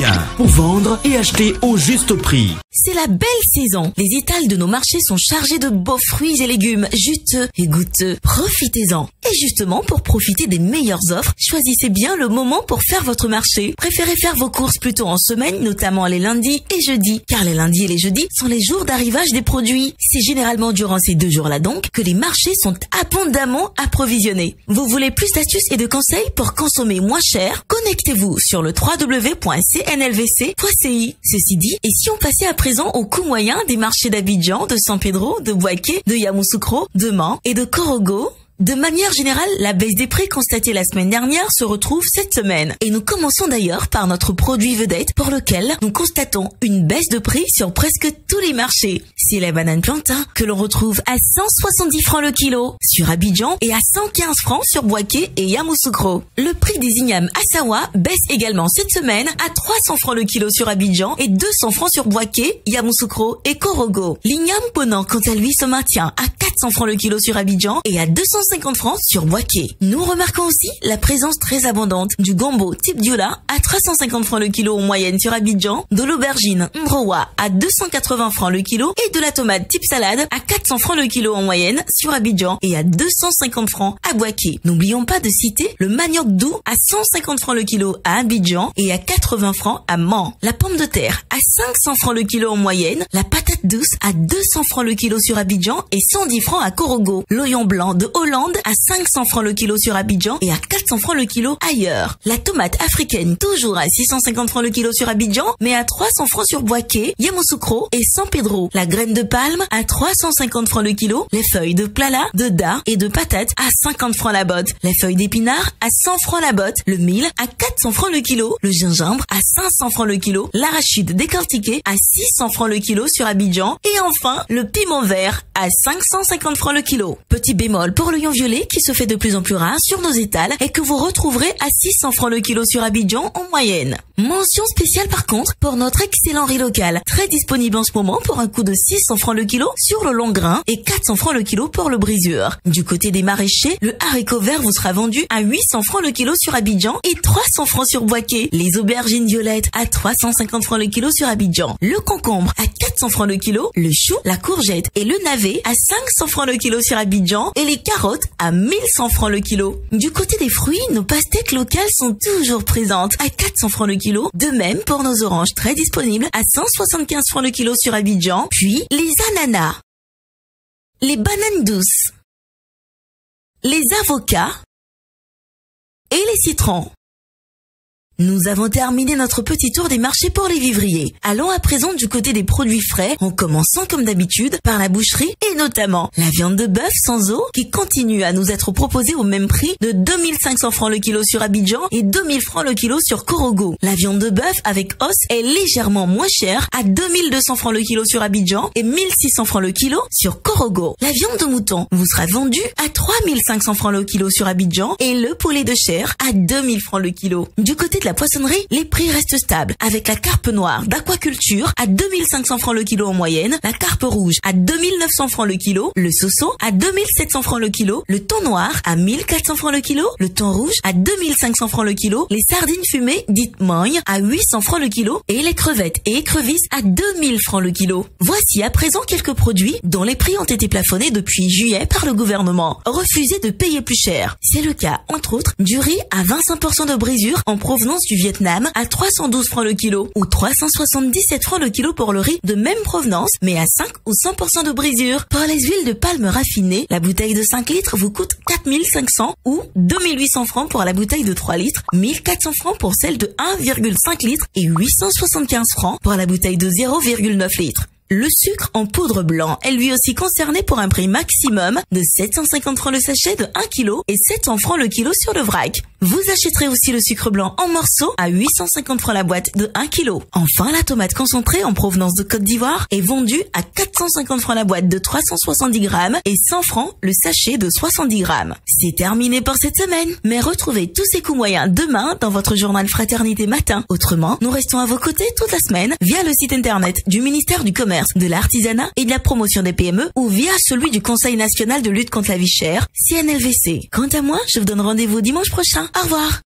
bien pour vendre et acheter au juste prix. C'est la belle saison. Les étals de nos marchés sont chargés de beaux fruits et légumes juteux et goûteux. Profitez-en. Et justement, pour profiter des meilleures offres, choisissez bien le moment pour faire votre marché. Préférez faire vos courses plutôt en semaine, notamment les lundis et jeudis, car les lundis et les jeudis sont les jours d'arrivage des produits. C'est généralement durant ces 2 jours-là donc que les marchés sont abondamment approvisionnés. Vous voulez plus d'astuces et de conseils pour consommer moins cher? Connectez-vous sur le www.cnlvc.ci. Ceci dit, et si on passait à présent au coût moyen des marchés d'Abidjan, de San Pedro, de Bouaké, de Yamoussoukro, de Mans et de Korogo? De manière générale, la baisse des prix constatée la semaine dernière se retrouve cette semaine. Et nous commençons d'ailleurs par notre produit vedette pour lequel nous constatons une baisse de prix sur presque tous les marchés. C'est la banane plantain que l'on retrouve à 170 francs le kilo sur Abidjan et à 115 francs sur Bouaké et Yamoussoukro. Le prix des ignames Assawa baisse également cette semaine à 300 francs le kilo sur Abidjan et 200 francs sur Bouaké, Yamoussoukro et Korogo. L'igname Ponant quant à lui se maintient à 400 francs le kilo sur Abidjan et à 250 francs sur Bouaké. Nous remarquons aussi la présence très abondante du gombo type Diola à 350 francs le kilo en moyenne sur Abidjan, de l'aubergine Mbrowa à 280 francs le kilo et de la tomate type salade à 400 francs le kilo en moyenne sur Abidjan et à 250 francs à Bouaké. N'oublions pas de citer le manioc doux à 150 francs le kilo à Abidjan et à 80 francs à Mans. La pomme de terre à 500 francs le kilo en moyenne, la patate douce à 200 francs le kilo sur Abidjan et 110 francs à Korogo. L'oignon blanc de Hollande à 500 francs le kilo sur Abidjan et à 400 francs le kilo ailleurs. La tomate africaine toujours à 650 francs le kilo sur Abidjan mais à 300 francs sur Bouaké, Yamoussoukro et San Pedro. La graine de palme à 350 francs le kilo. Les feuilles de plala, de dattes et de patates à 50 francs la botte. Les feuilles d'épinards à 100 francs la botte. Le mil à 400 francs le kilo. Le gingembre à 500 francs le kilo. L'arachide décortiqué à 600 francs le kilo sur Abidjan. Et enfin, le piment vert à 550 francs le kilo. Petit bémol pour l'oignon violet qui se fait de plus en plus rare sur nos étals et que vous retrouverez à 600 francs le kilo sur Abidjan en moyenne. Mention spéciale par contre pour notre excellent riz local, très disponible en ce moment pour un coût de 600 francs le kilo sur le long grain et 400 francs le kilo pour le brisure. Du côté des maraîchers, le haricot vert vous sera vendu à 800 francs le kilo sur Abidjan et 300 francs sur Bouaké. Les aubergines violettes à 350 francs le kilo sur Abidjan. Le concombre à 400 francs le kilo, le chou, la courgette et le navet à 500 francs le kilo sur Abidjan et les carottes à 1100 francs le kilo. Du côté des fruits, nos pastèques locales sont toujours présentes à 400 francs le kilo. De même pour nos oranges très disponibles à 175 francs le kilo sur Abidjan. Puis les ananas, les bananes douces, les avocats et les citrons. Nous avons terminé notre petit tour des marchés pour les vivriers. Allons à présent du côté des produits frais, en commençant comme d'habitude par la boucherie et notamment la viande de bœuf sans os qui continue à nous être proposée au même prix de 2500 francs le kilo sur Abidjan et 2000 francs le kilo sur Korogo. La viande de bœuf avec os est légèrement moins chère à 2200 francs le kilo sur Abidjan et 1600 francs le kilo sur Korogo. La viande de mouton vous sera vendue à 3500 francs le kilo sur Abidjan et le poulet de chair à 2000 francs le kilo. Du côté de la poissonnerie, les prix restent stables avec la carpe noire d'aquaculture à 2500 francs le kilo en moyenne, la carpe rouge à 2900 francs le kilo, le sosso à 2700 francs le kilo, le thon noir à 1400 francs le kilo, le thon rouge à 2500 francs le kilo, les sardines fumées dites mogne à 800 francs le kilo et les crevettes et écrevisses à 2000 francs le kilo. Voici à présent quelques produits dont les prix ont été plafonnés depuis juillet par le gouvernement. Refusez de payer plus cher. C'est le cas, entre autres, du riz à 25% de brisure en provenance du Vietnam à 312 francs le kilo ou 377 francs le kilo pour le riz de même provenance mais à 5 ou 100% de brisure. Pour les huiles de palme raffinées, la bouteille de 5 litres vous coûte 4500 ou 2800 francs pour la bouteille de 3 litres, 1400 francs pour celle de 1,5 litre et 875 francs pour la bouteille de 0,9 litres. Le sucre en poudre blanc est lui aussi concerné pour un prix maximum de 750 francs le sachet de 1 kg et 700 francs le kilo sur le vrac. Vous achèterez aussi le sucre blanc en morceaux à 850 francs la boîte de 1 kg. Enfin, la tomate concentrée en provenance de Côte d'Ivoire est vendue à 450 francs la boîte de 370 grammes et 100 francs le sachet de 70 grammes. C'est terminé pour cette semaine, mais retrouvez tous ces coûts moyens demain dans votre journal Fraternité Matin. Autrement, nous restons à vos côtés toute la semaine via le site internet du ministère du Commerce, de l'Artisanat et de la Promotion des PME ou via celui du Conseil national de lutte contre la vie chère, CNLVC. Quant à moi, je vous donne rendez-vous dimanche prochain. Au revoir.